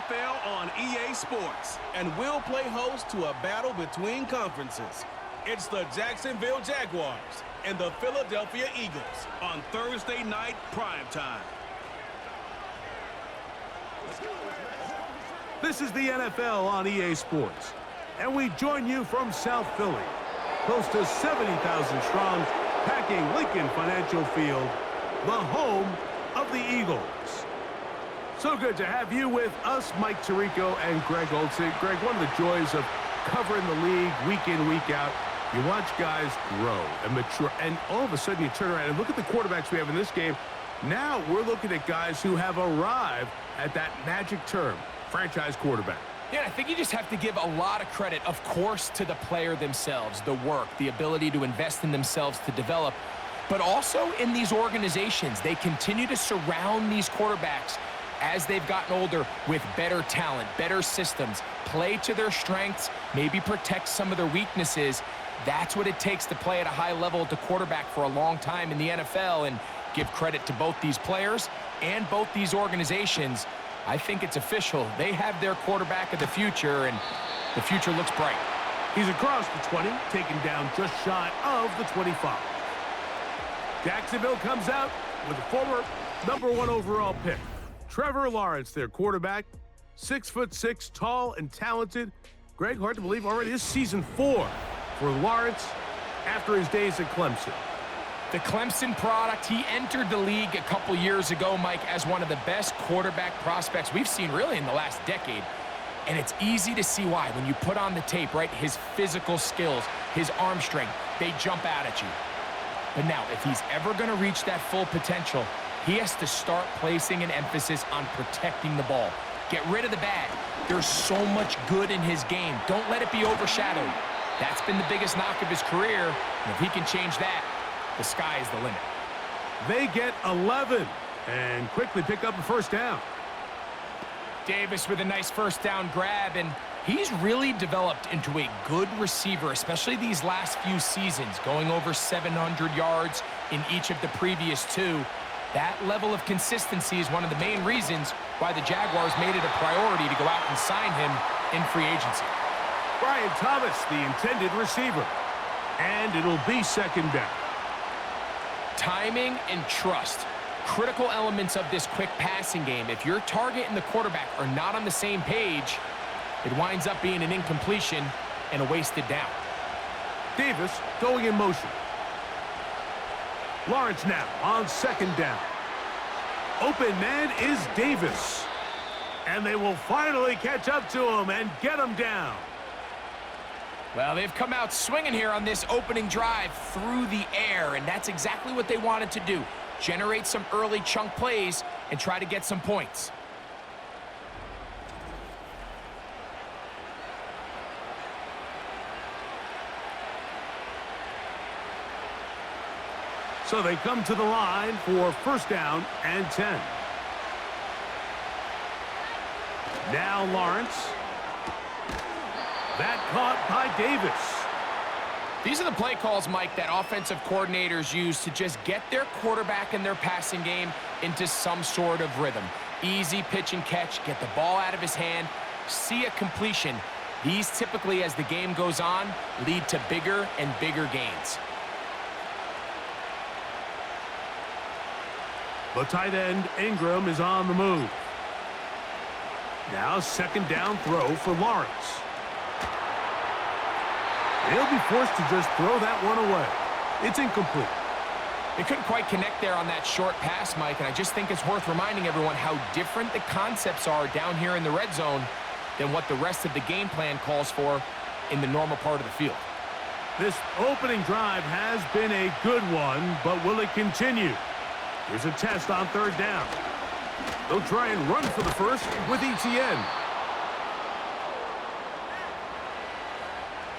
NFL on EA Sports, and we'll play host to a battle between conferences. It's the Jacksonville Jaguars and the Philadelphia Eagles on Thursday night primetime. This is the NFL on EA Sports, and we join you from South Philly, close to 70,000 strong, packing Lincoln Financial Field, the home of the Eagles. So good to have you with us, Mike Tirico and Greg Olsen. Greg, one of the joys of covering the league week in, week out, you watch guys grow and mature, and all of a sudden you turn around and look at the quarterbacks we have in this game. Now we're looking at guys who have arrived at that magic term, franchise quarterback. Yeah, I think you just have to give a lot of credit, of course, to the player themselves, the work, the ability to invest in themselves to develop, but also in these organizations. They continue to surround these quarterbacks as they've gotten older with better talent, better systems, play to their strengths, maybe protect some of their weaknesses. That's what it takes to play at a high level at the quarterback for a long time in the NFL, and give credit to both these players and both these organizations. I think it's official. They have their quarterback of the future, and the future looks bright. He's across the 20, taken down just shy of the 25. Jacksonville comes out with a former #1 overall pick. Trevor Lawrence, their quarterback, 6'6", tall and talented. Greg, hard to believe, already is season 4 for Lawrence after his days at Clemson. The Clemson product, he entered the league a couple years ago, Mike, as one of the best quarterback prospects we've seen really in the last decade. And it's easy to see why. When you put on the tape, right, his physical skills, his arm strength, they jump out at you. But now, if he's ever going to reach that full potential, he has to start placing an emphasis on protecting the ball. Get rid of the bad. There's so much good in his game. Don't let it be overshadowed. That's been the biggest knock of his career. And if he can change that, the sky is the limit. They get 11 and quickly pick up a first down. Davis with a nice first down grab, and he's really developed into a good receiver, especially these last few seasons, going over 700 yards in each of the previous 2. That level of consistency is one of the main reasons why the Jaguars made it a priority to go out and sign him in free agency. Brian Thomas, the intended receiver, and it'll be second down. Timing and trust, critical elements of this quick passing game. If your target and the quarterback are not on the same page, it winds up being an incompletion and a wasted down. Davis going in motion. Lawrence now on second down. Open man is Davis. And they will finally catch up to him and get him down. Well, they've come out swinging here on this opening drive through the air, and that's exactly what they wanted to do. Generate some early chunk plays and try to get some points. So they come to the line for first down and 10. Now Lawrence. That caught by Davis. These are the play calls, Mike, that offensive coordinators use to just get their quarterback and their passing game into some sort of rhythm. Easy pitch and catch, get the ball out of his hand, see a completion. These typically, as the game goes on, lead to bigger and bigger gains. The tight end, Ingram, is on the move. Now second down throw for Lawrence. He'll be forced to just throw that one away. It's incomplete. They couldn't quite connect there on that short pass, Mike, and I just think it's worth reminding everyone how different the concepts are down here in the red zone than what the rest of the game plan calls for in the normal part of the field. This opening drive has been a good one, but will it continue? Here's a test on third down. They'll try and run for the first with ETN.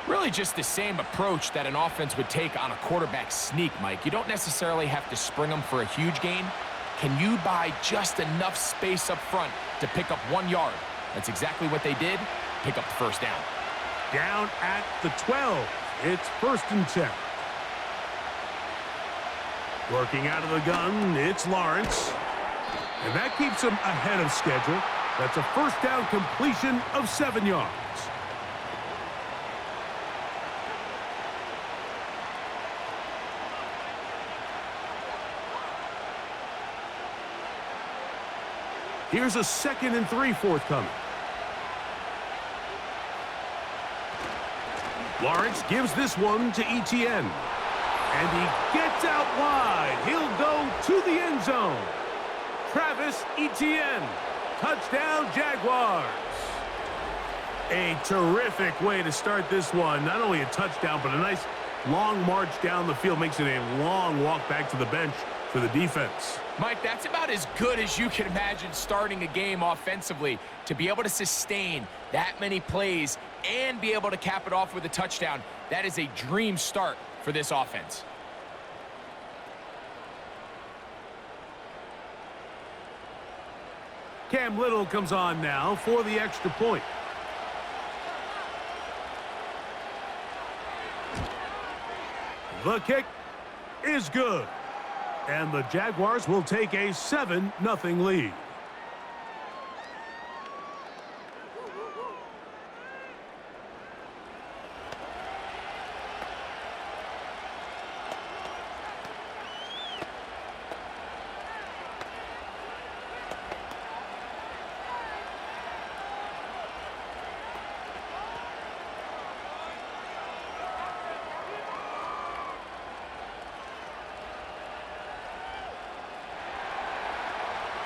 Really just the same approach that an offense would take on a quarterback sneak, Mike. You don't necessarily have to spring them for a huge gain. Can you buy just enough space up front to pick up 1 yard? That's exactly what they did. Pick up the first down. Down at the 12. It's first and 10. Working out of the gun, it's Lawrence. And that keeps him ahead of schedule. That's a first down completion of 7 yards. Here's a 2nd and 3 forthcoming. Lawrence gives this one to Etienne. And he gets out wide. He'll go to the end zone. Travis Etienne. Touchdown, Jaguars. A terrific way to start this one. Not only a touchdown, but a nice long march down the field. Makes it a long walk back to the bench for the defense. Mike, that's about as good as you can imagine starting a game offensively. To be able to sustain that many plays and be able to cap it off with a touchdown, that is a dream start for this offense. Cam Little comes on now for the extra point. The kick is good. And the Jaguars will take a 7-0 lead.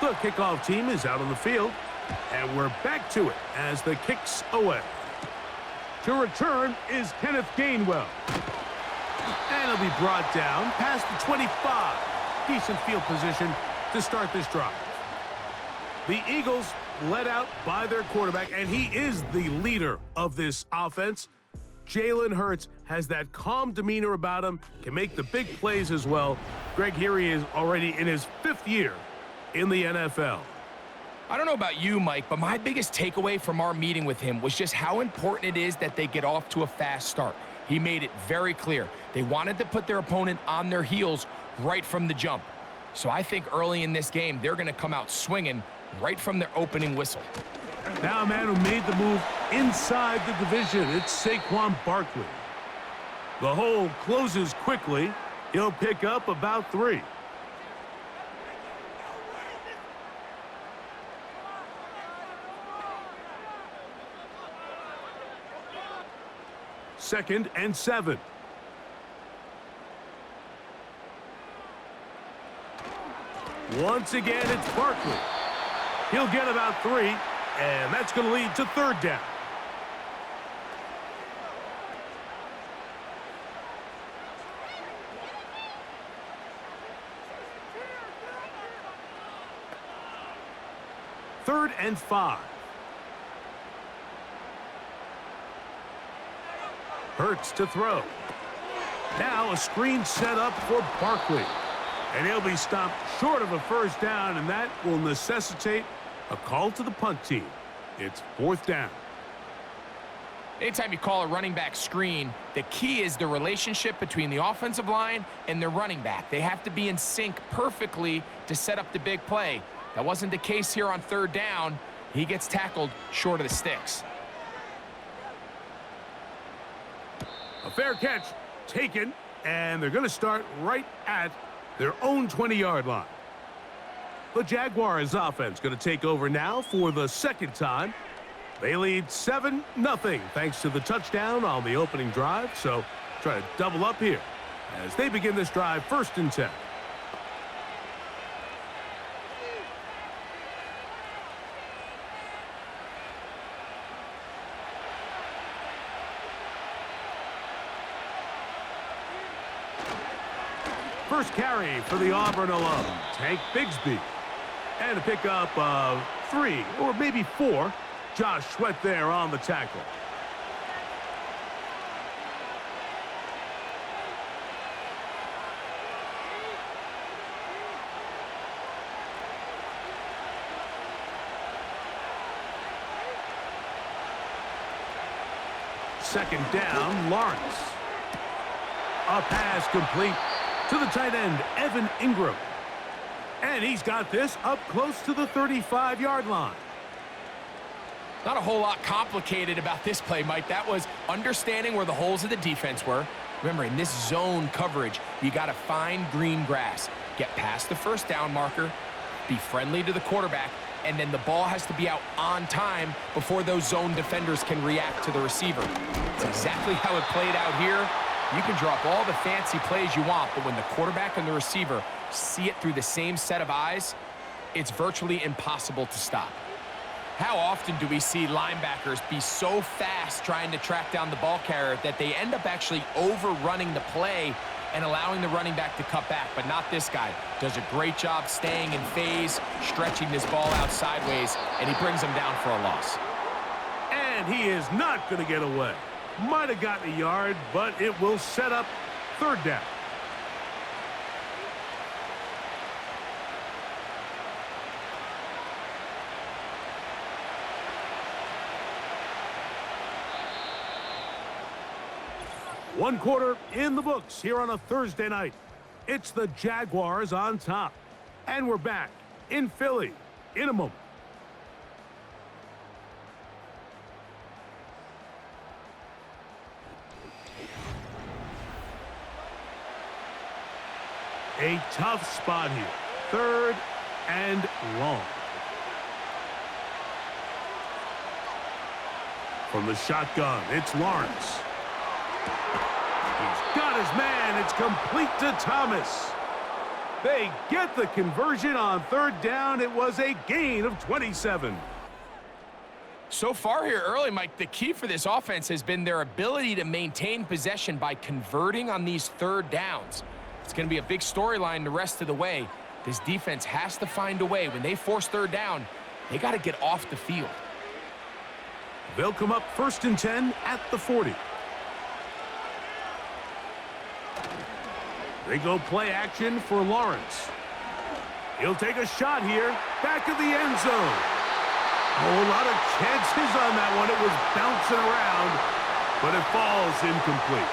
The kickoff team is out on the field, and we're back to it as the kick's away. To return is Kenneth Gainwell. And he'll be brought down past the 25. Decent field position to start this drive. The Eagles led out by their quarterback, and he is the leader of this offense. Jalen Hurts has that calm demeanor about him, can make the big plays as well. Greg, here he is already in his 5th year in the NFL. I don't know about you, Mike, but my biggest takeaway from our meeting with him was just how important it is that they get off to a fast start. He made it very clear. They wanted to put their opponent on their heels right from the jump. So I think early in this game, they're going to come out swinging right from their opening whistle. Now a man who made the move inside the division, it's Saquon Barkley. The hole closes quickly. He'll pick up about 3. Second and 7. Once again, it's Barkley. He'll get about 3, and that's going to lead to 3rd down. Third and 5. Hurts to throw. Now a screen set up for Barkley. And he'll be stopped short of a first down, and that will necessitate a call to the punt team. It's 4th down. Anytime you call a running back screen, the key is the relationship between the offensive line and their running back. They have to be in sync perfectly to set up the big play. That wasn't the case here on 3rd down. He gets tackled short of the sticks. A fair catch taken, and they're going to start right at their own 20-yard line. The Jaguars offense going to take over now for the 2nd time. They lead 7-0 thanks to the touchdown on the opening drive, so try to double up here as they begin this drive 1st and 10. First carry for the Auburn alum, Tank Bigsby. And a pickup of 3 or maybe 4. Josh Sweat there on the tackle. Second down, Lawrence. A pass complete to the tight end, Evan Ingram. And he's got this up close to the 35-yard line. Not a whole lot complicated about this play, Mike. That was understanding where the holes of the defense were. Remember, in this zone coverage, you got to find green grass. Get past the first down marker, be friendly to the quarterback, and then the ball has to be out on time before those zone defenders can react to the receiver. It's exactly how it played out here. You can drop all the fancy plays you want, but when the quarterback and the receiver see it through the same set of eyes, it's virtually impossible to stop. How often do we see linebackers be so fast trying to track down the ball carrier that they end up actually overrunning the play and allowing the running back to cut back? But not this guy. Does a great job staying in phase, stretching this ball out sideways, and he brings him down for a loss. And he is not going to get away. Might have gotten a yard, but it will set up third down. One quarter in the books here on a Thursday night. It's the Jaguars on top. And we're back in Philly in a moment. A tough spot here. Third and long. From the shotgun, it's Lawrence. He's got his man. It's complete to Thomas. They get the conversion on third down. It was a gain of 27. So far here early, Mike, the key for this offense has been their ability to maintain possession by converting on these third downs. It's going to be a big storyline the rest of the way. This defense has to find a way. When they force third down, they got to get off the field. They'll come up 1st and 10 at the 40. They go play action for Lawrence. He'll take a shot here, back of the end zone. A whole lot of chances on that one. It was bouncing around, but it falls incomplete.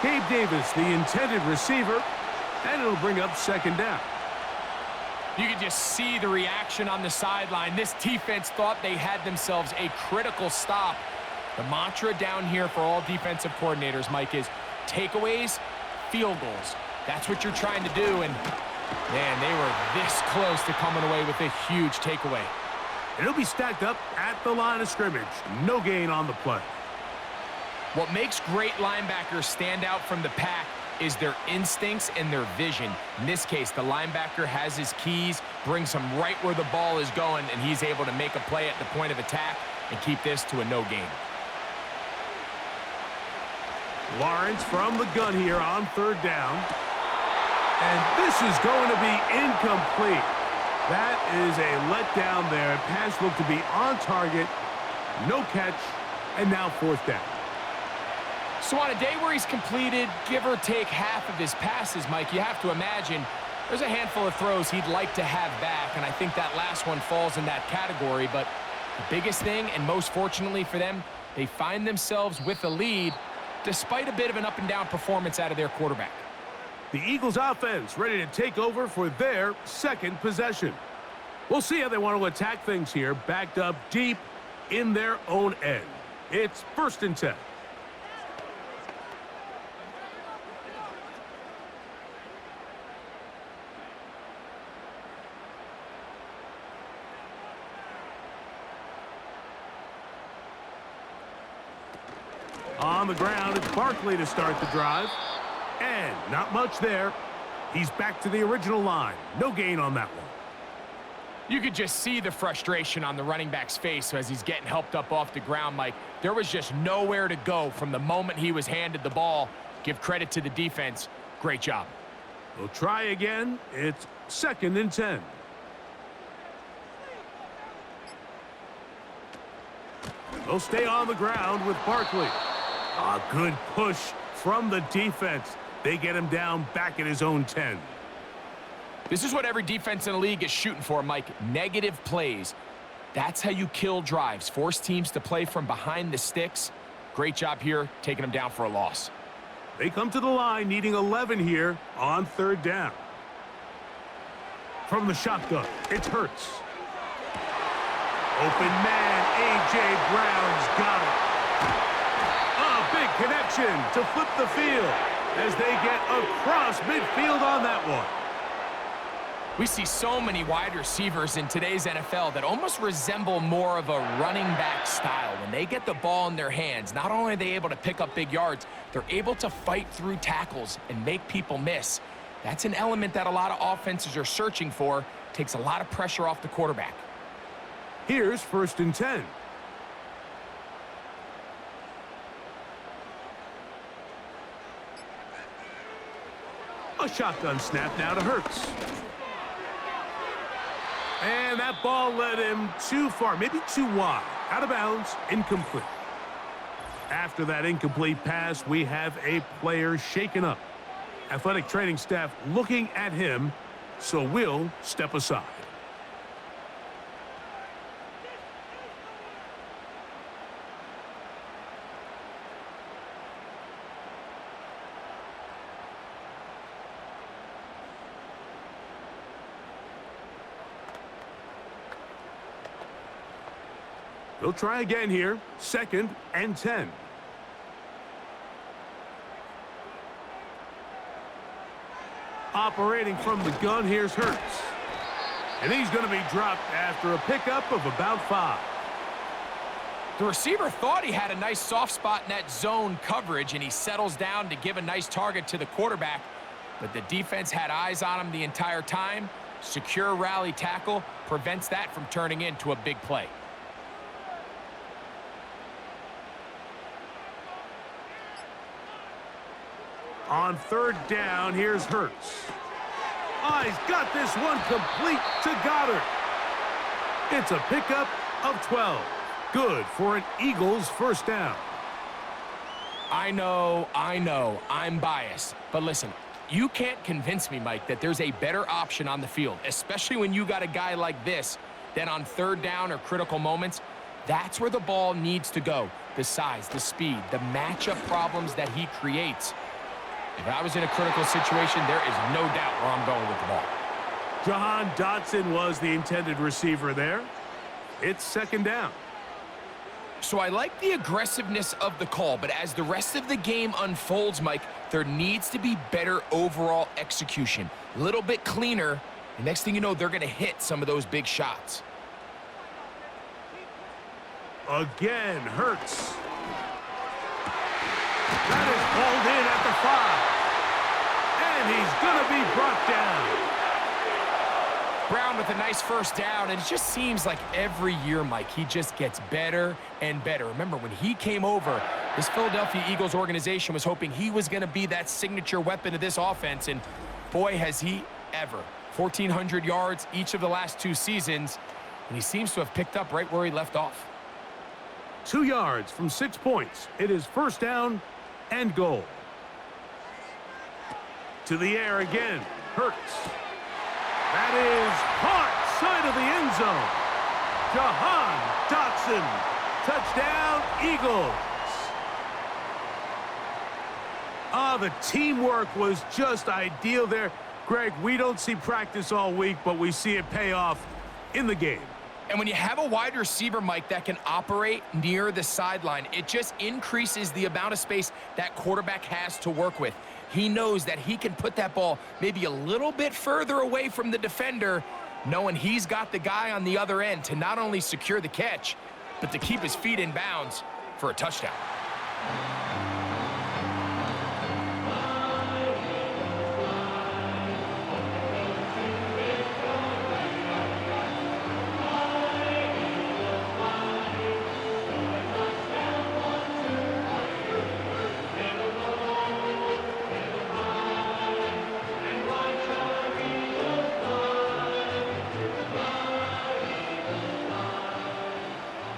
Gabe Davis, the intended receiver, and it'll bring up second down. You can just see the reaction on the sideline. This defense thought they had themselves a critical stop. The mantra down here for all defensive coordinators, Mike, is takeaways, field goals. That's what you're trying to do, and man, they were this close to coming away with a huge takeaway. And it'll be stacked up at the line of scrimmage. No gain on the play. What makes great linebackers stand out from the pack is their instincts and their vision. In this case, the linebacker has his keys, brings him right where the ball is going, and he's able to make a play at the point of attack and keep this to a no gain. Lawrence from the gun here on third down. And this is going to be incomplete. That is a letdown there. Pass looked to be on target. No catch. And now fourth down. So on a day where he's completed, give or take half of his passes, Mike, you have to imagine there's a handful of throws he'd like to have back, and I think that last one falls in that category. But the biggest thing, and most fortunately for them, they find themselves with a lead despite a bit of an up-and-down performance out of their quarterback. The Eagles offense ready to take over for their second possession. We'll see how they want to attack things here, backed up deep in their own end. It's 1st and 10. On the ground, it's Barkley to start the drive. And not much there. He's back to the original line. No gain on that one. You could just see the frustration on the running back's face as he's getting helped up off the ground, Mike. There was just nowhere to go from the moment he was handed the ball. Give credit to the defense. Great job. We'll try again. It's 2nd and 10. They'll stay on the ground with Barkley. A good push from the defense. They get him down back at his own 10. This is what every defense in the league is shooting for, Mike. Negative plays. That's how you kill drives. Force teams to play from behind the sticks. Great job here, taking them down for a loss. They come to the line needing 11 here on third down. From the shotgun, it's Hurts. Open man, A.J. Brown's got it. A big connection to flip the field as they get across midfield on that one. We see so many wide receivers in today's NFL that almost resemble more of a running back style. When they get the ball in their hands, not only are they able to pick up big yards, they're able to fight through tackles and make people miss. That's an element that a lot of offenses are searching for. Takes a lot of pressure off the quarterback. Here's 1st and 10. A shotgun snap now to Hurts. And that ball led him too far, maybe too wide. Out of bounds, incomplete. After that incomplete pass, we have a player shaken up. Athletic training staff looking at him, so we'll step aside. They'll try again here. 2nd and 10. Operating from the gun, here's Hurts. And he's going to be dropped after a pickup of about 5. The receiver thought he had a nice soft spot in that zone coverage, and he settles down to give a nice target to the quarterback. But the defense had eyes on him the entire time. Secure rally tackle prevents that from turning into a big play. On 3rd down, here's Hurts. Oh, he's got this one complete to Goddard. It's a pickup of 12. Good for an Eagles 1st down. I know, I'm biased. But listen, you can't convince me, Mike, that there's a better option on the field, especially when you got a guy like this, that on 3rd down or critical moments, that's where the ball needs to go. The size, the speed, the matchup problems that he creates. If I was in a critical situation, there is no doubt where I'm going with the ball. Jahan Dotson was the intended receiver there. It's 2nd down. So I like the aggressiveness of the call, but as the rest of the game unfolds, Mike, there needs to be better overall execution. A little bit cleaner, and next thing you know, they're going to hit some of those big shots. Again, Hurts. That is pulled in at the 5. And he's going to be brought down. Brown with a nice 1st down, and it just seems like every year, Mike, he just gets better and better. Remember, when he came over, this Philadelphia Eagles organization was hoping he was going to be that signature weapon of this offense, and boy, has he ever. 1,400 yards each of the last 2 seasons, and he seems to have picked up right where he left off. 2 yards from 6 points. It is 1st down and goal. To the air again. Hurts. That is caught side of the end zone. Jahan Dotson. Touchdown, Eagles. The teamwork was just ideal there. Greg, we don't see practice all week, but we see it pay off in the game. And when you have a wide receiver, Mike, that can operate near the sideline, it just increases the amount of space that quarterback has to work with. He knows that he can put that ball maybe a little bit further away from the defender, knowing he's got the guy on the other end to not only secure the catch, but to keep his feet in bounds for a touchdown.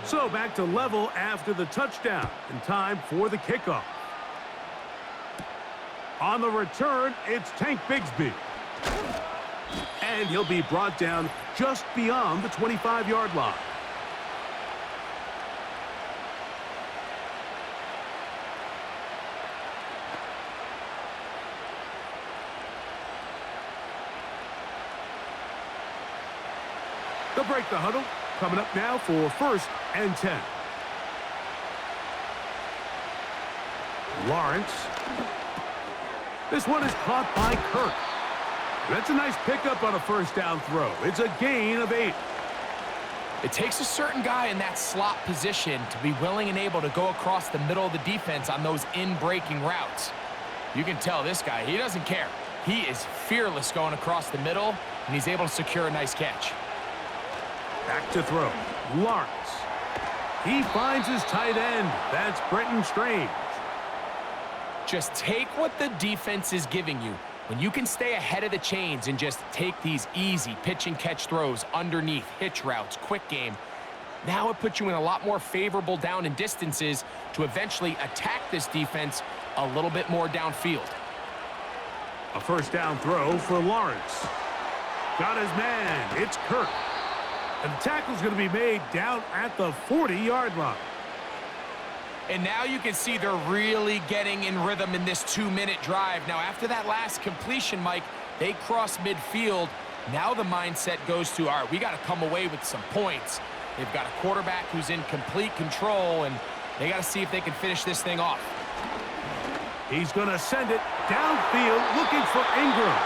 So back to level after the touchdown, and time for the kickoff. On the return, it's Tank Bigsby. And he'll be brought down just beyond the 25-yard line. They'll break the huddle. Coming up now for 1st and 10. Lawrence. This one is caught by Kirk. That's a nice pickup on a 1st down throw. It's a gain of 8. It takes a certain guy in that slot position to be willing and able to go across the middle of the defense on those in-breaking routes. You can tell this guy, he doesn't care. He is fearless going across the middle, and he's able to secure a nice catch. Back to throw. Lawrence. He finds his tight end. That's Brenton Strange. Just take what the defense is giving you. When you can stay ahead of the chains and just take these easy pitch and catch throws underneath, hitch routes, quick game, now it puts you in a lot more favorable down and distances to eventually attack this defense a little bit more downfield. A 1st down throw for Lawrence. Got his man. It's Kirk. And the tackle's going to be made down at the 40-yard line. And now you can see they're really getting in rhythm in this 2-minute drive. Now, after that last completion, Mike, they cross midfield. Now the mindset goes to, all right, we got to come away with some points. They've got a quarterback who's in complete control, and they got to see if they can finish this thing off. He's going to send it downfield looking for Ingram.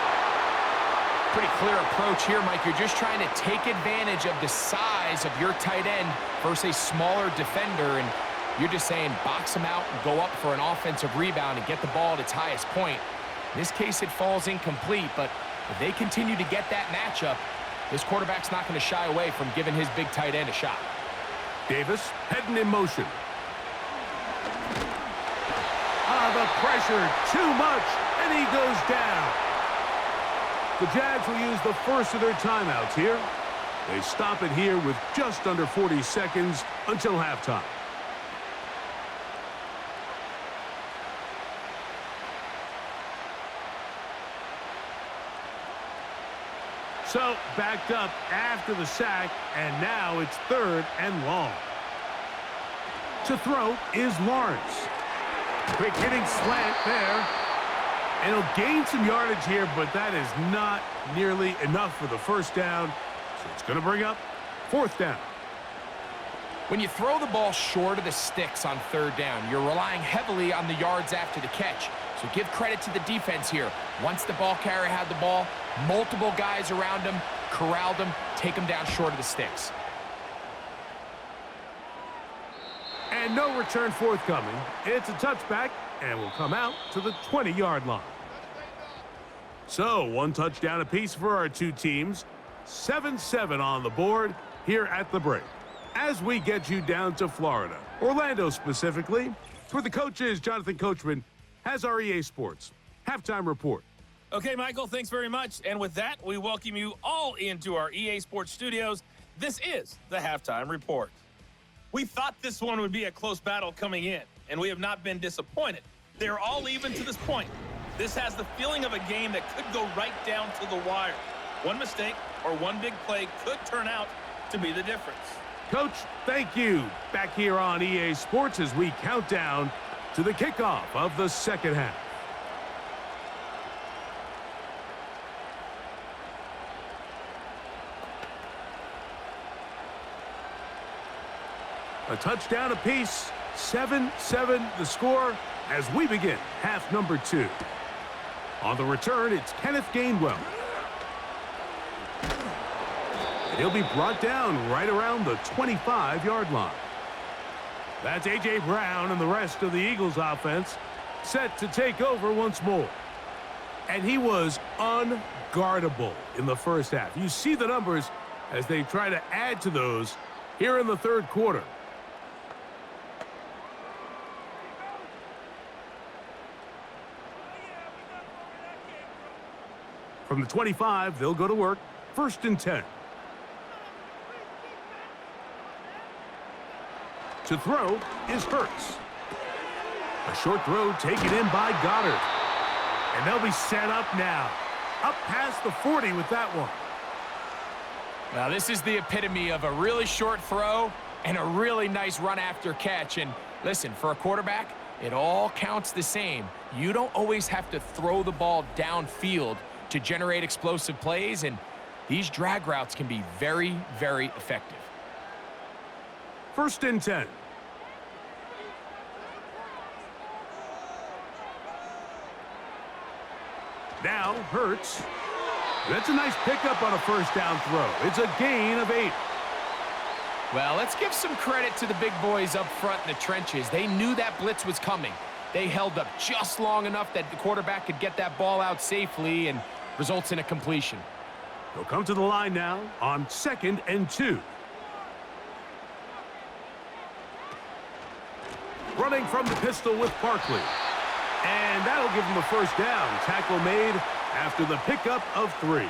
Pretty clear approach here, Mike. You're just trying to take advantage of the size of your tight end versus a smaller defender, and you're just saying box him out and go up for an offensive rebound and get the ball at its highest point. In this case, it falls incomplete, but if they continue to get that matchup, this quarterback's not going to shy away from giving his big tight end a shot. Davis heading in motion. The pressure, too much, and he goes down. The Jags will use the first of their timeouts here. They stop it here with just under 40 seconds until halftime. So, backed up after the sack, and now it's 3rd and long. To throw is Lawrence. Quick hitting slant there. And he'll gain some yardage here, but that is not nearly enough for the 1st down. So it's going to bring up 4th down. When you throw the ball short of the sticks on 3rd down, you're relying heavily on the yards after the catch. So give credit to the defense here. Once the ball carrier had the ball, multiple guys around him, corralled him, take him down short of the sticks. And no return forthcoming. It's a touchback, and will come out to the 20-yard line. So, 1 touchdown apiece for our two teams. 7-7 on the board here at the break. As we get you down to Florida, Orlando specifically, where the coach is, Jonathan Coachman, has our EA Sports halftime report. Okay, Michael, thanks very much. And with that, we welcome you all into our EA Sports studios. This is the halftime report. We thought this one would be a close battle coming in, and we have not been disappointed. They're all even to this point. This has the feeling of a game that could go right down to the wire. One mistake or one big play could turn out to be the difference. Coach, thank you. Back here on EA Sports as we count down to the kickoff of the 2nd half. A touchdown apiece, 7-7 the score as we begin half number 2. On the return, it's Kenneth Gainwell. And he'll be brought down right around the 25-yard line. That's A.J. Brown and the rest of the Eagles offense set to take over once more. And he was unguardable in the 1st half. You see the numbers as they try to add to those here in the 3rd quarter. From the 25, they'll go to work. 1st and 10. To throw is Hurts. A short throw taken in by Goddard. And they'll be set up now. Up past the 40 with that one. Now, this is the epitome of a really short throw and a really nice run after catch. And listen, for a quarterback, it all counts the same. You don't always have to throw the ball downfield to generate explosive plays, and these drag routes can be very, very effective. First and 10. Now, Hurts. That's a nice pickup on a first down throw. It's a gain of 8. Well, let's give some credit to the big boys up front in the trenches. They knew that blitz was coming. They held up just long enough that the quarterback could get that ball out safely and results in a completion. They'll come to the line now on 2nd and 2. Running from the pistol with Barkley. And that'll give him a first down. Tackle made after the pickup of 3.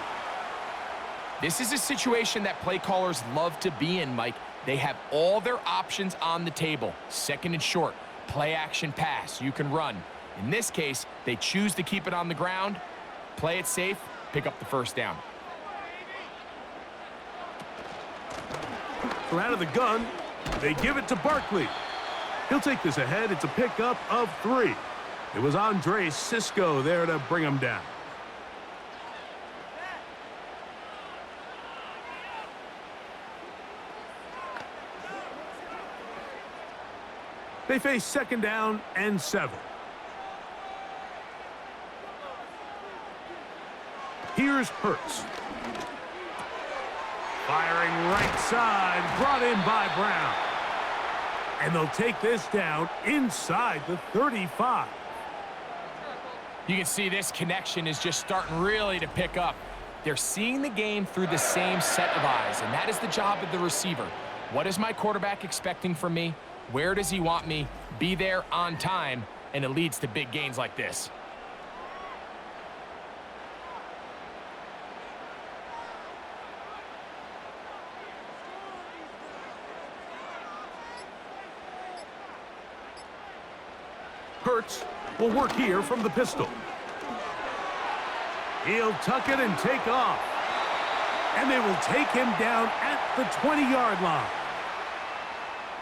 This is a situation that play callers love to be in, Mike. They have all their options on the table. 2nd and short, play action pass, you can run. In this case, they choose to keep it on the ground, play it safe, pick up the first down. From out of the gun, they give it to Barkley. He'll take this ahead. It's a pickup of 3. It was Andre Cisco there to bring him down. They face 2nd down and 7. Here's Hurts. Firing right side, brought in by Brown. And they'll take this down inside the 35. You can see this connection is just starting really to pick up. They're seeing the game through the same set of eyes, and that is the job of the receiver. What is my quarterback expecting from me? Where does he want me? Be there on time, and it leads to big gains like this. Hurts will work here from the pistol. He'll tuck it and take off. And they will take him down at the 20-yard line.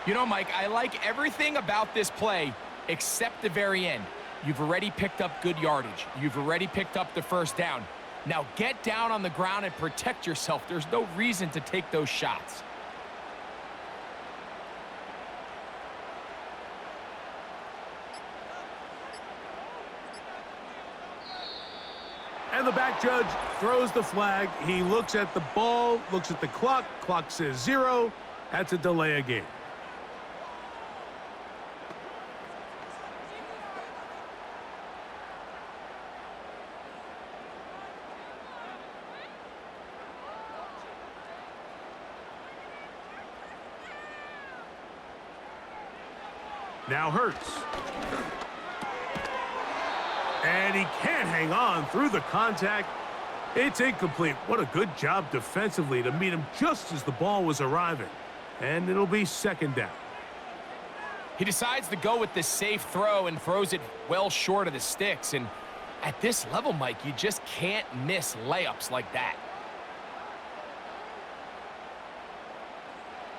You know, Mike, I like everything about this play except the very end. You've already picked up good yardage. You've already picked up the first down. Now get down on the ground and protect yourself. There's no reason to take those shots. And the back judge throws the flag. He looks at the ball, looks at the clock. Clock says 0. That's a delay of game. Now Hurts. And he can't hang on through the contact. It's incomplete. What a good job defensively to meet him just as the ball was arriving. And it'll be 2nd down. He decides to go with the safe throw and throws it well short of the sticks. And at this level, Mike, you just can't miss layups like that.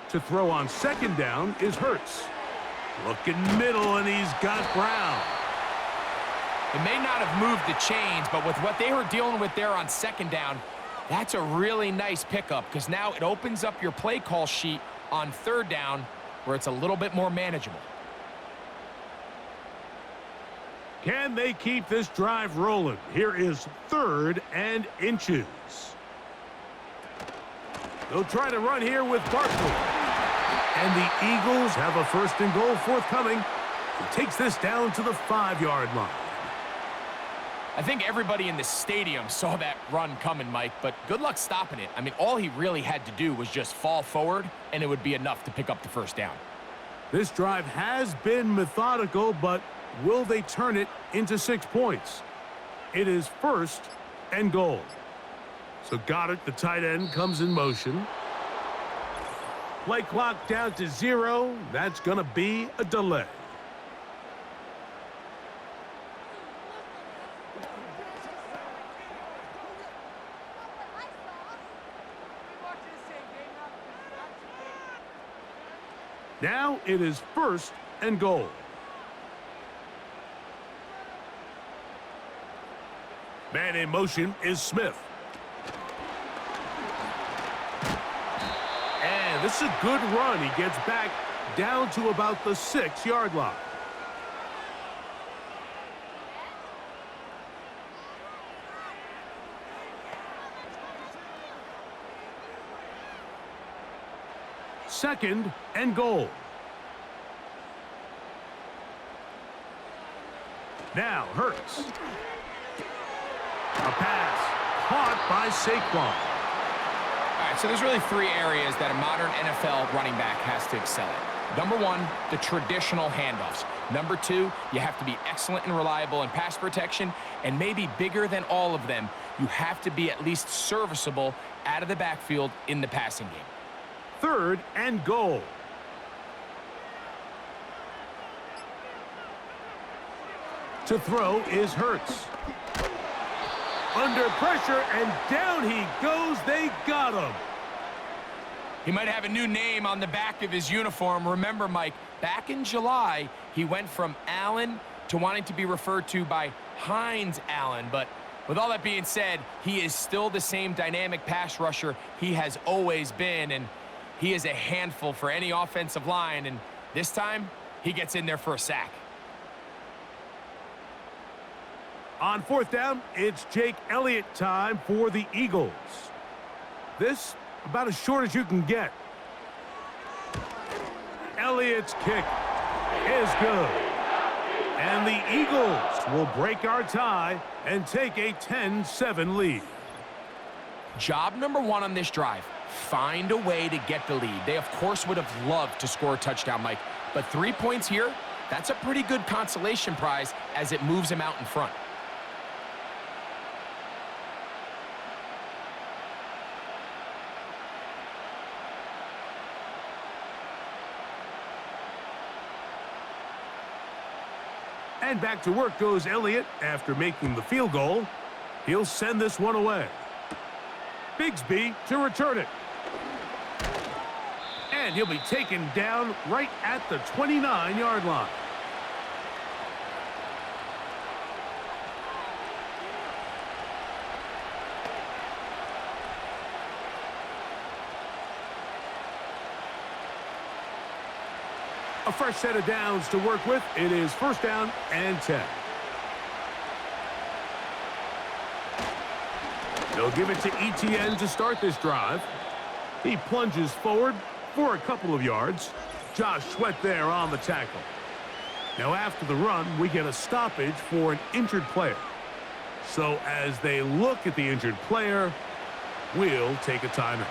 To throw on 2nd down is Hurts. Looking middle, and he's got Brown. It may not have moved the chains, but with what they were dealing with there on 2nd down, that's a really nice pickup because now it opens up your play call sheet on 3rd down where it's a little bit more manageable. Can they keep this drive rolling? Here is 3rd and inches. They'll try to run here with Barkley. And the Eagles have a 1st and goal forthcoming. He takes this down to the 5-yard line. I think everybody in the stadium saw that run coming, Mike, but good luck stopping it. I mean, all he really had to do was just fall forward, and it would be enough to pick up the first down. This drive has been methodical, but will they turn it into 6 points? It is 1st and goal. So Goddard, the tight end, comes in motion. Play clock down to 0. That's going to be a delay. Now it is 1st and goal. Man in motion is Smith. And this is a good run. He gets back down to about the 6-yard line. Second and goal. Now Hurts. A pass caught by Saquon. All right, so there's really 3 areas that a modern NFL running back has to excel at. Number 1, the traditional handoffs. Number 2, you have to be excellent and reliable in pass protection. And maybe bigger than all of them, you have to be at least serviceable out of the backfield in the passing game. Third and goal. To throw is Hurts. Under pressure, and down he goes. They got him. He might have a new name on the back of his uniform. Remember, Mike, back in July, he went from Allen to wanting to be referred to by Hines Allen. But with all that being said, he is still the same dynamic pass rusher he has always been, and he is a handful for any offensive line, and this time, he gets in there for a sack. On 4th down, it's Jake Elliott time for the Eagles. This, about as short as you can get. Elliott's kick is good. And the Eagles will break our tie and take a 10-7 lead. Job number 1 on this drive, find a way to get the lead. They, of course, would have loved to score a touchdown, Mike. But 3 points here, that's a pretty good consolation prize as it moves them out in front. And back to work goes Elliott after making the field goal. He'll send this one away. Bigsby to return it. And he'll be taken down right at the 29-yard line. A fresh set of downs to work with. It is 1st down and 10. They'll give it to ETN to start this drive. He plunges forward for a couple of yards. Josh Sweat there on the tackle. Now after the run, we get a stoppage for an injured player. So as they look at the injured player, we'll take a timeout.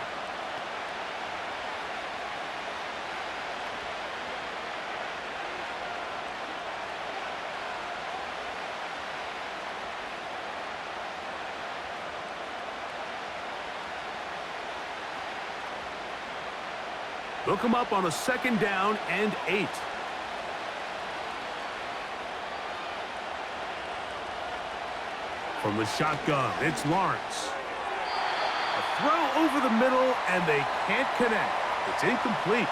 They'll come up on a 2nd down and 8. From the shotgun, it's Lawrence. A throw over the middle, and they can't connect. It's incomplete.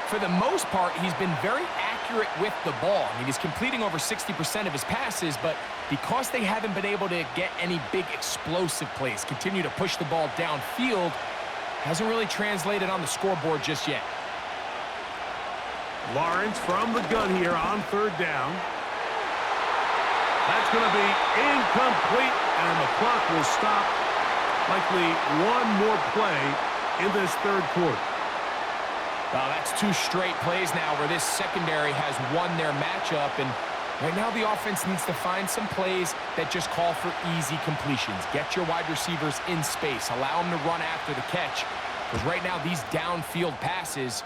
For the most part, he's been very accurate with the ball. I mean, he's completing over 60% of his passes, but because they haven't been able to get any big explosive plays, continue to push the ball downfield, hasn't really translated on the scoreboard just yet. Lawrence from the gun here on 3rd down. That's going to be incomplete, and the clock will stop. Likely one more play in this 3rd quarter. Well, that's 2 straight plays now where this secondary has won their matchup, and right now the offense needs to find some plays that just call for easy completions. Get your wide receivers in space. Allow them to run after the catch. Because right now these downfield passes,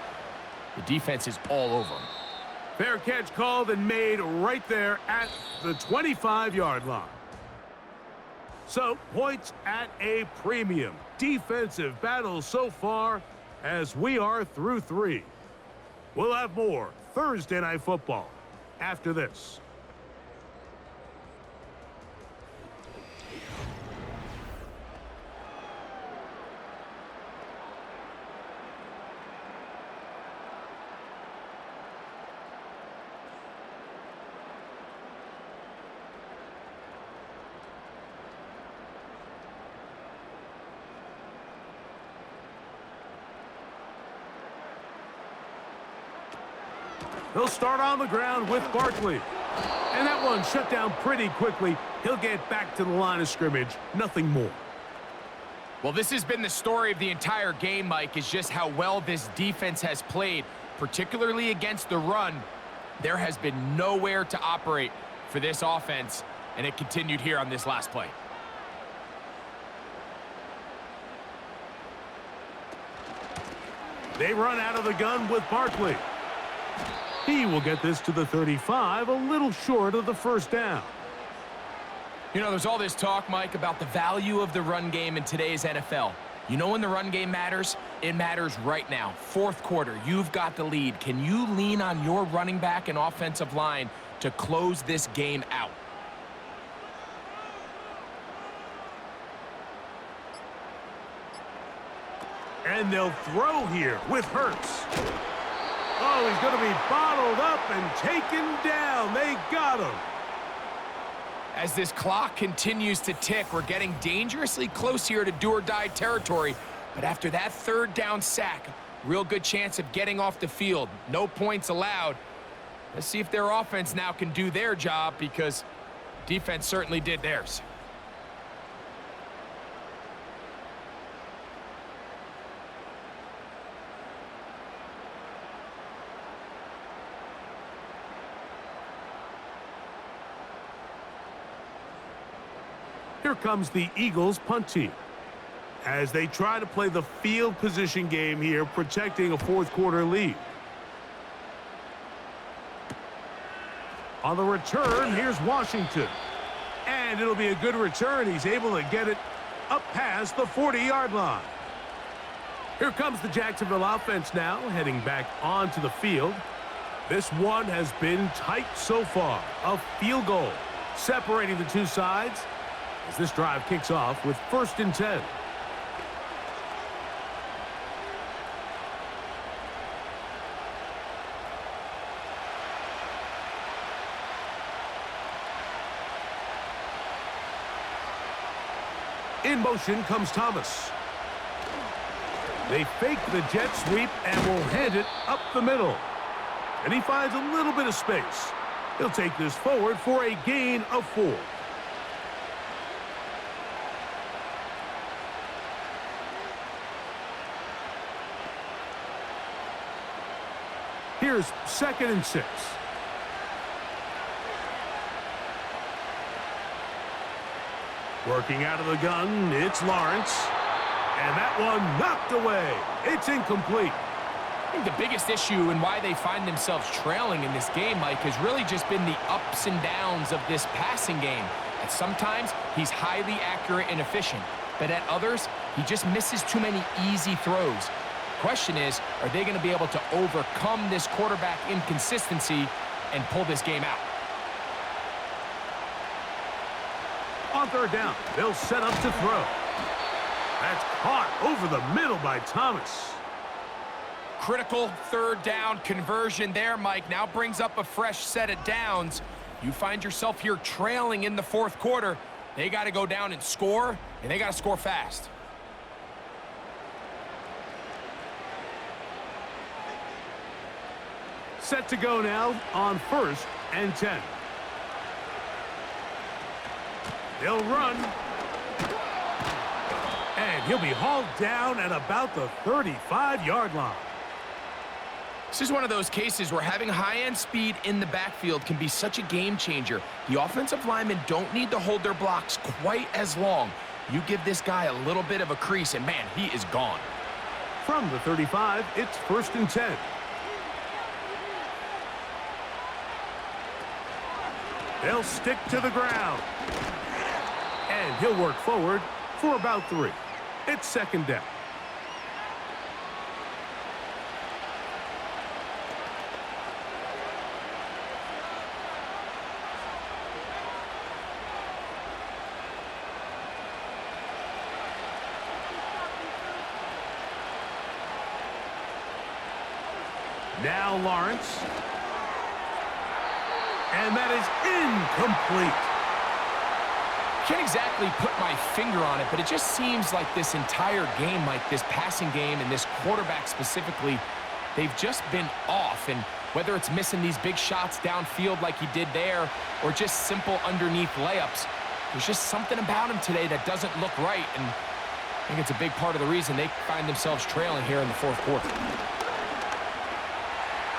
the defense is all over them. Fair catch called and made right there at the 25-yard line. So points at a premium. Defensive battle so far as we are through 3. We'll have more Thursday Night Football after this. They'll start on the ground with Barkley. And that one shut down pretty quickly. He'll get back to the line of scrimmage. Nothing more. Well, this has been the story of the entire game, Mike, is just how well this defense has played, particularly against the run. There has been nowhere to operate for this offense, and it continued here on this last play. They run out of the gun with Barkley. He will get this to the 35, a little short of the first down. You know, there's all this talk, Mike, about the value of the run game in today's NFL. You know when the run game matters? It matters right now. Fourth quarter, you've got the lead. Can you lean on your running back and offensive line to close this game out? And they'll throw here with Hurts. Oh, he's going to be bottled up and taken down. They got him. As this clock continues to tick, we're getting dangerously close here to do-or-die territory. But after that third down sack, real good chance of getting off the field. No points allowed. Let's see if their offense now can do their job, because defense certainly did theirs. Here comes the Eagles punt team as they try to play the field position game here, protecting a fourth quarter lead. On the return, here's Washington. And it'll be a good return. He's able to get it up past the 40-yard line. Here comes the Jacksonville offense now, heading back onto the field. This one has been tight so far. A field goal separating the two sides as this drive kicks off with 1st and 10. In motion comes Thomas. They fake the jet sweep and will hand it up the middle. And he finds a little bit of space. He'll take this forward for a gain of 4. Here's 2nd and 6. Working out of the gun, it's Lawrence. And that one knocked away. It's incomplete. I think the biggest issue and why they find themselves trailing in this game, Mike, has really just been the ups and downs of this passing game. And sometimes he's highly accurate and efficient, but at others, he just misses too many easy throws. Question is, are they going to be able to overcome this quarterback inconsistency and pull this game out? On 3rd down, they'll set up to throw. That's caught over the middle by Thomas. Critical 3rd down conversion there, Mike. Now brings up a fresh set of downs. You find yourself here trailing in the 4th quarter. They got to go down and score, and they got to score fast. Set to go now on 1st and 10. They'll run. And he'll be hauled down at about the 35-yard line. This is one of those cases where having high-end speed in the backfield can be such a game changer. The offensive linemen don't need to hold their blocks quite as long. You give this guy a little bit of a crease, and man, he is gone. From the 35, it's 1st and 10. They'll stick to the ground. And he'll work forward for about 3. It's 2nd down. Now Lawrence. And that is incomplete. Can't exactly put my finger on it, but it just seems like this entire game, like this passing game and this quarterback specifically, they've just been off. And Whether it's missing these big shots downfield like he did there or just simple underneath layups, there's just something about him today that doesn't look right, and I think it's a big part of the reason they find themselves trailing here in the fourth quarter.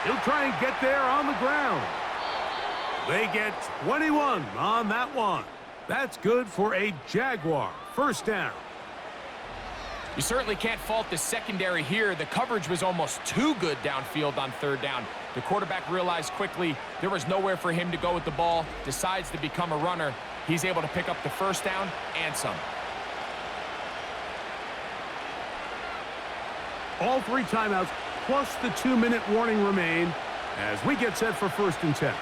He'll try and get there on the ground. They get 21 on that one. That's good for a Jaguar first down. You certainly can't fault the secondary here. The coverage was almost too good downfield on third down. The quarterback realized quickly there was nowhere for him to go with the ball, decides to become a runner. He's able to pick up the first down and some. All 3 timeouts plus the 2-minute warning remain as we get set for 1st and 10.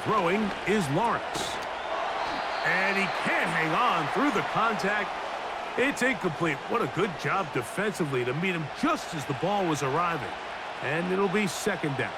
Throwing is Lawrence. And he can't hang on through the contact. It's incomplete. What a good job defensively to meet him just as the ball was arriving. And it'll be 2nd down.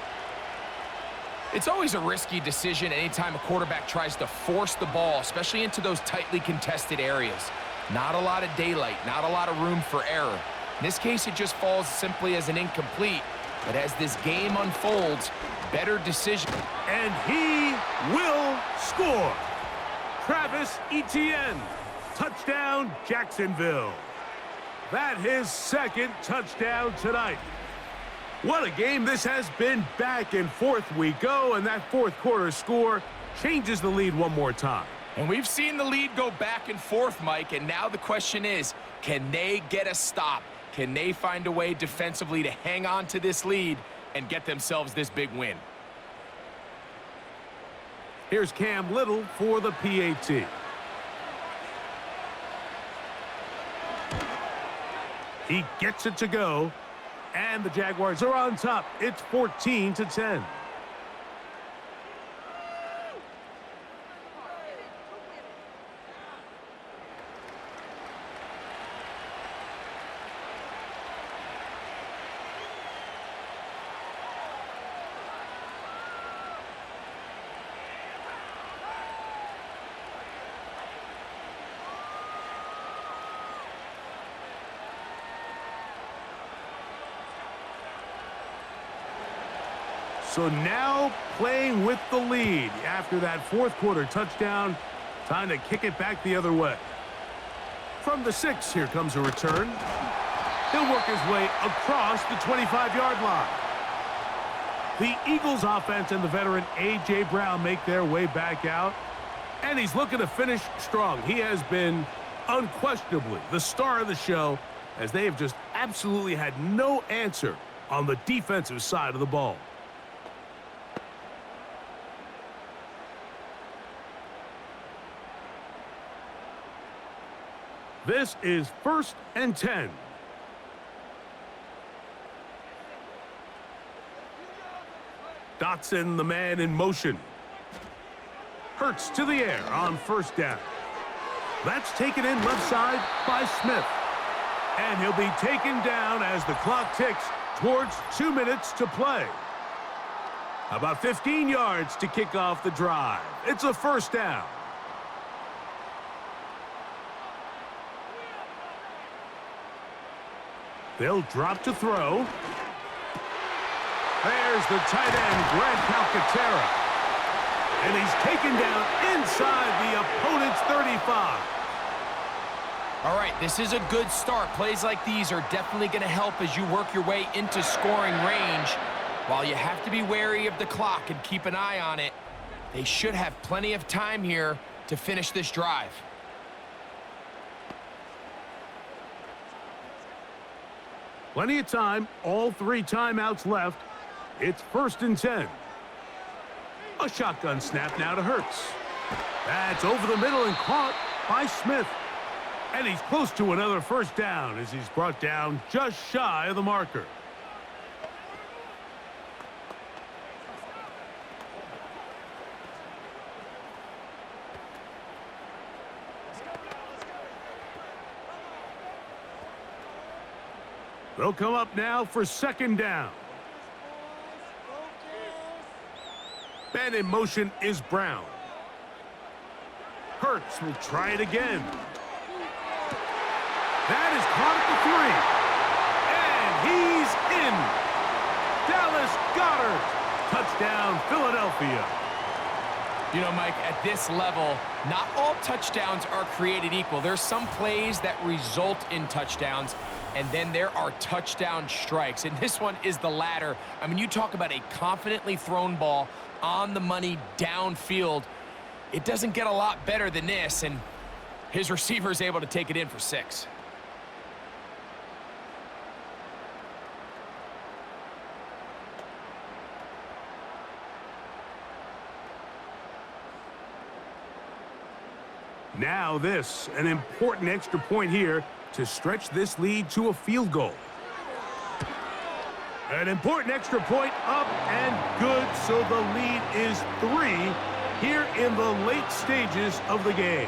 It's always a risky decision anytime a quarterback tries to force the ball, especially into those tightly contested areas. Not a lot of daylight, not a lot of room for error. In this case, it just falls simply as an incomplete. But as this game unfolds, better decision. And he will score. Travis Etienne. Touchdown, Jacksonville. That his 2nd touchdown tonight. What a game this has been. Back and forth we go, and that 4th quarter score changes the lead one more time. And we've seen the lead go back and forth, Mike, and now the question is, can they get a stop? Can they find a way defensively to hang on to this lead and get themselves this big win? Here's Cam Little for the PAT. He gets it to go, and the Jaguars are on top. It's 14-10. So now playing with the lead after that 4th quarter touchdown. Time to kick it back the other way. From the 6, here comes a return. He'll work his way across the 25-yard line. The Eagles offense and the veteran A.J. Brown make their way back out. And he's looking to finish strong. He has been unquestionably the star of the show as they have just absolutely had no answer on the defensive side of the ball. This is 1st and 10. Dotson, the man in motion. Hurts to the air on 1st down. That's taken in left side by Smith. And he'll be taken down as the clock ticks towards 2 minutes to play. About 15 yards to kick off the drive. It's a 1st down. They'll drop to throw. There's the tight end, Grant Calcaterra. And he's taken down inside the opponent's 35. All right, this is a good start. Plays like these are definitely going to help as you work your way into scoring range. While you have to be wary of the clock and keep an eye on it, they should have plenty of time here to finish this drive. Plenty of time, all 3 timeouts left. It's 1st and 10. A shotgun snap now to Hurts. That's over the middle and caught by Smith. And he's close to another 1st down as he's brought down just shy of the marker. They'll come up now for 2nd down. Man in motion is Brown. Hurts will try it again. That is caught at the 3. Dallas Goedert. Touchdown, Philadelphia. You know, Mike, at this level, not all touchdowns are created equal. There's some plays that result in touchdowns, and then there are touchdown strikes. And this one is the latter. I mean, you talk about a confidently thrown ball on the money downfield. It doesn't get a lot better than this, and his receiver is able to take it in for 6. Now this, an important extra point here to stretch this lead to a field goal. An important extra point up and good, so the lead is 3 here in the late stages of the game.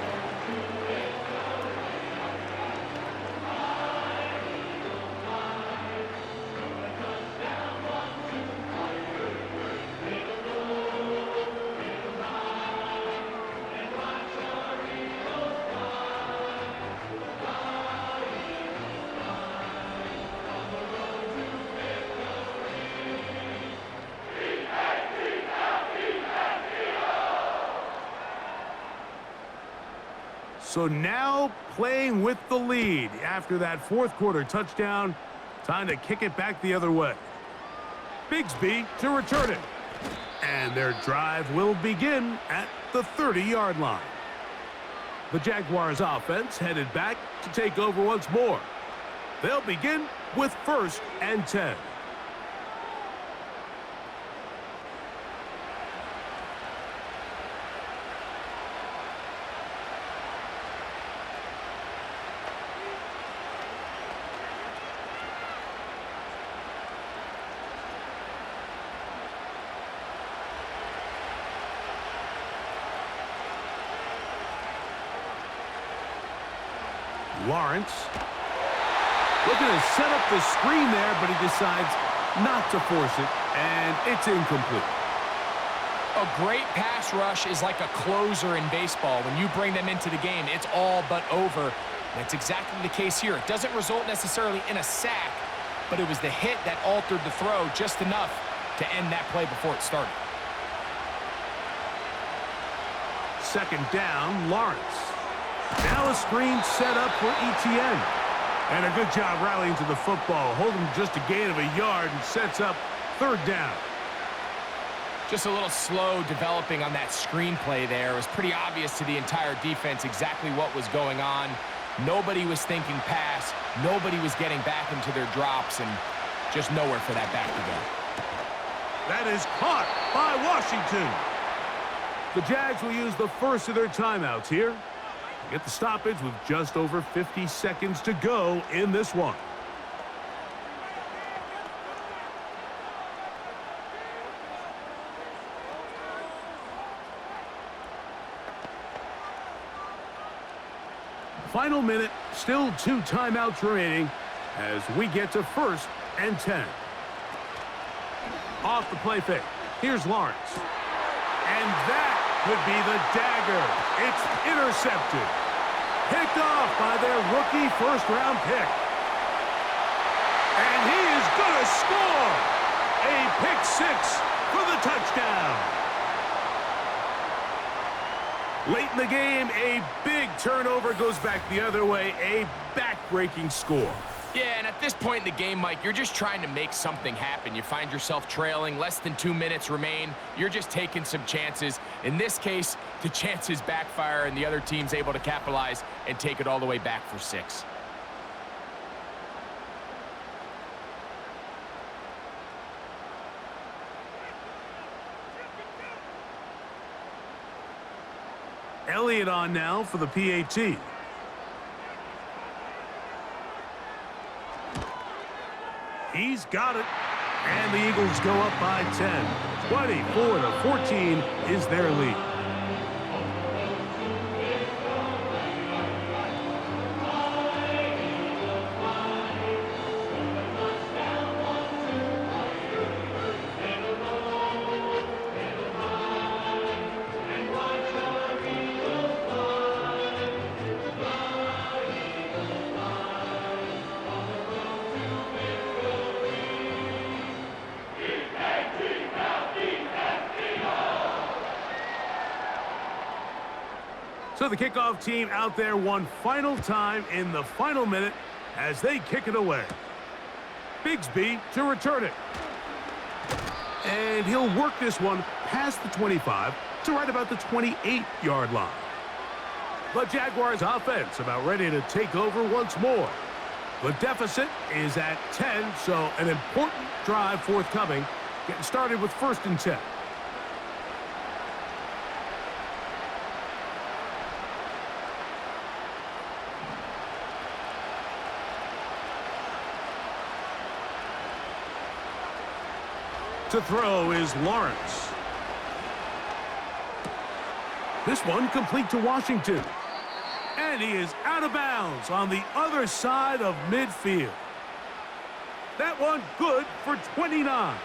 So now playing with the lead after that fourth quarter touchdown. Time to kick it back the other way. Bigsby to return it. And their drive will begin at the 30-yard line. The Jaguars offense headed back to take over once more. They'll begin with 1st and 10. Lawrence looking to set up the screen there, but he decides not to force it, and it's incomplete. A great pass rush is like a closer in baseball. When you bring them into the game, it's all but over. That's exactly the case here. It doesn't result necessarily in a sack, but it was the hit that altered the throw just enough to end that play before it started. 2nd down, Lawrence. Now a screen set up for Etienne. And a good job rallying to the football. Holding just a gain of a yard and sets up 3rd down. Just a little slow developing on that screenplay there. It was pretty obvious to the entire defense exactly what was going on. Nobody was thinking pass. Nobody was getting back into their drops, and just nowhere for that back to go. That is caught by Washington. The Jags will use the first of their timeouts here. Get the stoppage with just over 50 seconds to go in this one. Final minute, still 2 timeouts remaining as we get to 1st and 10. Off the play fake. Here's Lawrence. And that could be the dagger. It's intercepted. Picked off by their rookie 1st-round pick. And he is going to score. A pick 6 for the touchdown. Late in the game, a big turnover goes back the other way. A back-breaking score. Yeah, and at this point in the game, Mike, you're just trying to make something happen. You find yourself trailing, less than 2 minutes remain. You're just taking some chances. In this case, the chances backfire, and the other team's able to capitalize and take it all the way back for 6. Elliott on now for the PAT. He's got it. And the Eagles go up by 10. 24-14 is their lead. So the kickoff team out there one final time in the final minute as they kick it away. Bigsby to return it. And he'll work this one past the 25 to right about the 28-yard line. The Jaguars offense about ready to take over once more. The deficit is at 10, so an important drive forthcoming. Getting started with 1st and 10. To throw is Lawrence. This one complete to Washington. And he is out of bounds on the other side of midfield. That one good for 29.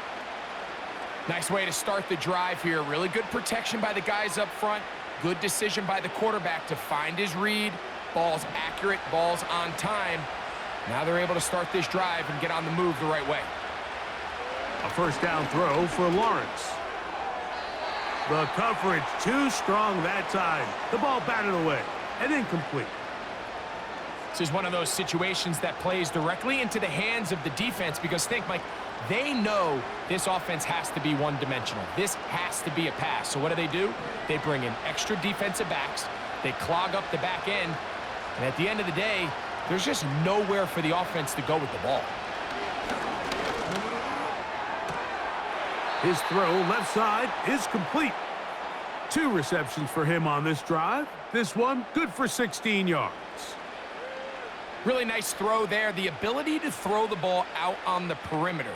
Nice way to start the drive here. Really good protection by the guys up front. Good decision by the quarterback to find his read. Ball's accurate, ball's on time. Now they're able to start this drive and get on the move the right way. A 1st down throw for Lawrence. The coverage too strong that time. The ball batted away and incomplete. This is one of those situations that plays directly into the hands of the defense because think, Mike, they know this offense has to be one-dimensional. This has to be a pass. So what do? They bring in extra defensive backs. They clog up the back end. And at the end of the day, there's just nowhere for the offense to go with the ball. His throw left side is complete. 2 receptions for him on this drive. This one good for 16 yards. Really nice throw there. The ability to throw the ball out on the perimeter.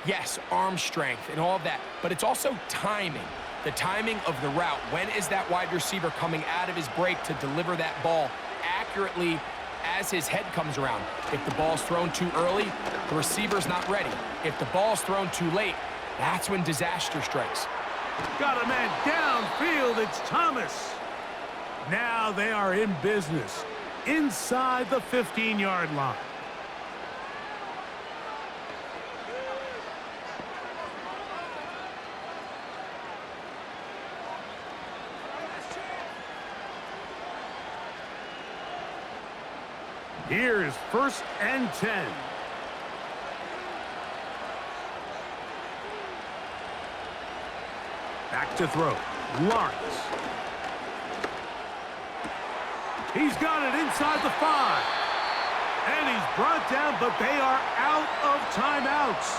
Yes, arm strength and all of that, but it's also timing. The timing of the route. When is that wide receiver coming out of his break to deliver that ball accurately as his head comes around? If the ball's thrown too early, the receiver's not ready. If the ball's thrown too late, that's when disaster strikes. Got a man downfield. It's Thomas. Now they are in business inside the 15-yard line. Here's 1st and 10. Back to throw. Lawrence. He's got it inside the 5. And he's brought down, but they are out of timeouts.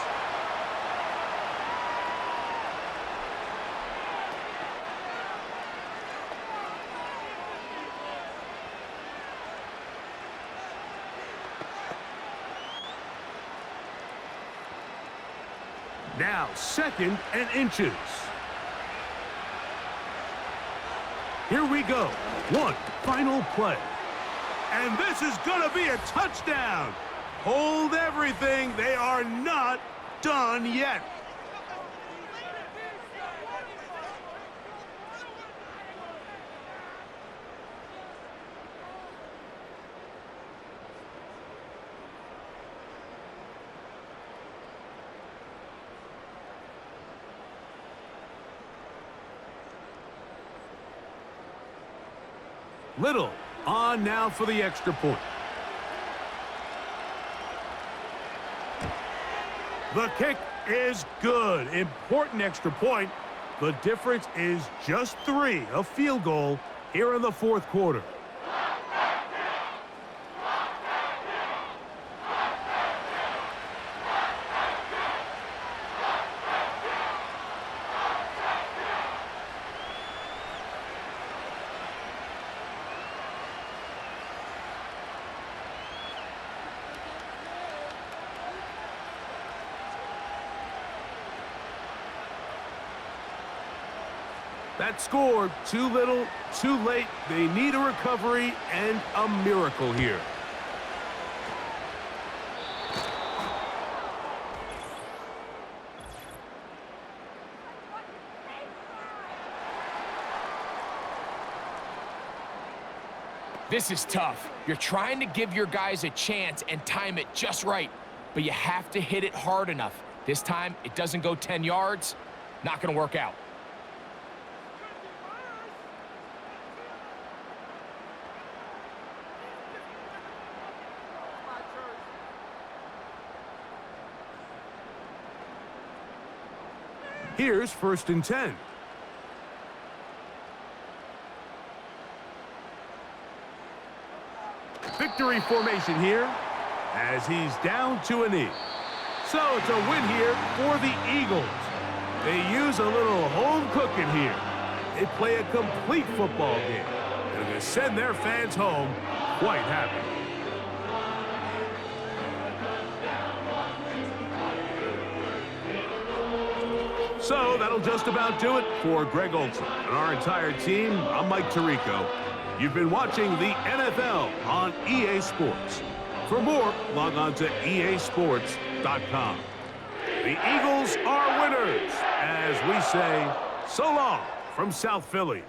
Now 2nd and inches. Here we go. One final play. And this is going to be a touchdown. Hold everything. They are not done yet. Little on now for the extra point. The kick is good. Important extra point. The difference is just 3, a field goal here in the 4th quarter. That score, too little, too late. They need a recovery and a miracle here. This is tough. You're trying to give your guys a chance and time it just right, but you have to hit it hard enough. This time, it doesn't go 10 yards. Not going to work out. Here's 1st and 10. Victory formation here as he's down to a knee. So it's a win here for the Eagles. They use a little home cooking here. They play a complete football game, and they send their fans home quite happy. So that'll just about do it for Greg Olson and our entire team. I'm Mike Tirico. You've been watching the NFL on EA Sports. For more, log on to easports.com. The Eagles are winners, as we say, so long from South Philly.